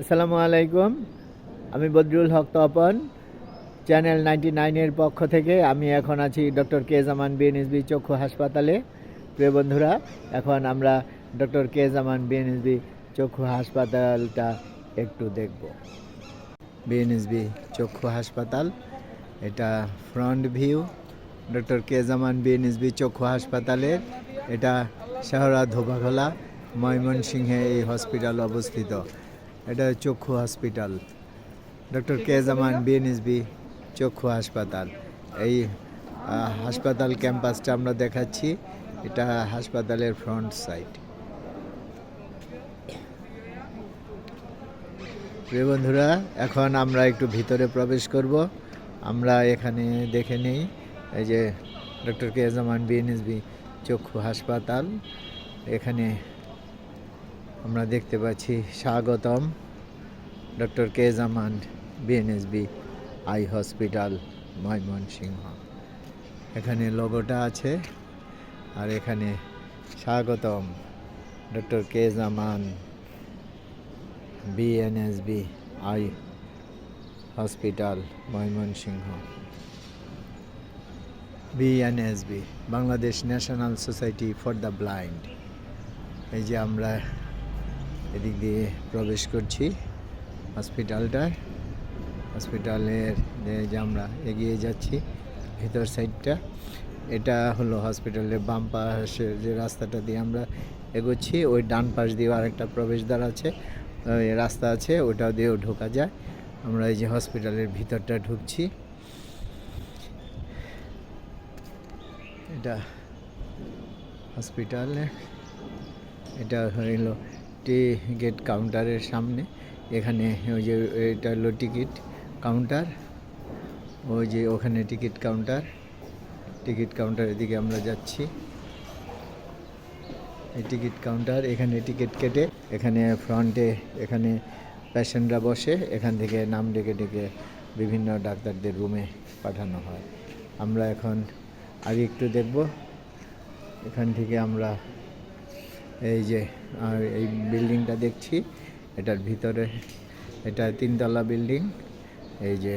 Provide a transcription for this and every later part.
আসসালামু আলাইকুম। আমি বদরুল হক তপন, চ্যানেল 99-এর পক্ষ থেকে। আমি এখন আছি ডক্টর কে জামান বিএনএসবি চক্ষু হাসপাতালে। প্রিয় বন্ধুরা, এখন আমরা ডক্টর কে জামান বিএনএসবি চক্ষু হাসপাতালটা একটু দেখব। বিএনএসবি চক্ষু হাসপাতাল, এটা ফ্রন্ট ভিউ ডক্টর কে জামান বিএনএসবি চক্ষু হাসপাতালের। এটা শাহরা ধোবাখলা, ময়মনসিংহে এই হসপিটাল অবস্থিত। এটা চক্ষু হসপিটাল, ডক্টর কে জামান বিএনএসবি চক্ষু হাসপাতাল। এই হাসপাতাল ক্যাম্পাসটা আমরা দেখাচ্ছি। এটা হাসপাতালের ফ্রন্ট সাইড। প্রিয় বন্ধুরা, এখন আমরা একটু ভিতরে প্রবেশ করব। আমরা এখানে দেখে নেই, এই যে ডক্টর কে জামান বিএনএসবি চক্ষু হাসপাতাল। এখানে আমরা দেখতে পাচ্ছি স্বাগতম ডক্টর কে জামান বিএনএসবি আই হসপিটাল ময়মনসিংহ। এখানে লোগোটা আছে, আর এখানে স্বাগতম doctor K Zaman BNSB eye hospital Mymensingh. BNSB, Bangladesh national society for the blind. এই যে আমরা এদিক দিয়ে প্রবেশ করছি হসপিটালের যে আমরা এগিয়ে যাচ্ছি ভিতর সাইডটা। এটা হলো হসপিটালের বাম পাশের যে রাস্তাটা দিয়ে আমরা এগোচ্ছি, ওই ডান পাশ দিয়ে আরেকটা প্রবেশদ্বার আছে, রাস্তা আছে, ওটা দিয়েও ঢোকা যায়। আমরা এই যে হসপিটালের ভিতরটা ঢুকছি। এটা হসপিটালে, এটা হলো টিকিট কাউন্টারের সামনে। এখানে ওই যে এটা হলো টিকিট কাউন্টার, ওই যে ওখানে টিকিট কাউন্টারের দিকে আমরা যাচ্ছি। এই টিকিট কাউন্টার, এখানে টিকিট কেটে এখানে ফ্রন্টে এখানে পেশেন্টরা বসে, এখান থেকে নাম ডেকে ডেকে বিভিন্ন ডাক্তারদের রুমে পাঠানো হয়। আমরা এখন আগে একটু দেখব। এখান থেকে আমরা এই যে এই বিল্ডিংটা দেখছি, এটার ভিতরে, এটা 3তলা বিল্ডিং। এই যে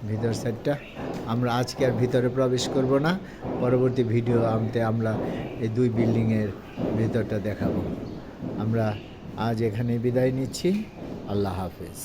ভিতর সাইডটা, আমরা আজকে আর ভিতরে প্রবেশ করব না, পরবর্তী ভিডিও আমরা এই 2 বিল্ডিংয়ের ভিতরটা দেখাবো। আমরা আজ এখানে বিদায় নিচ্ছি। আল্লাহ হাফেজ।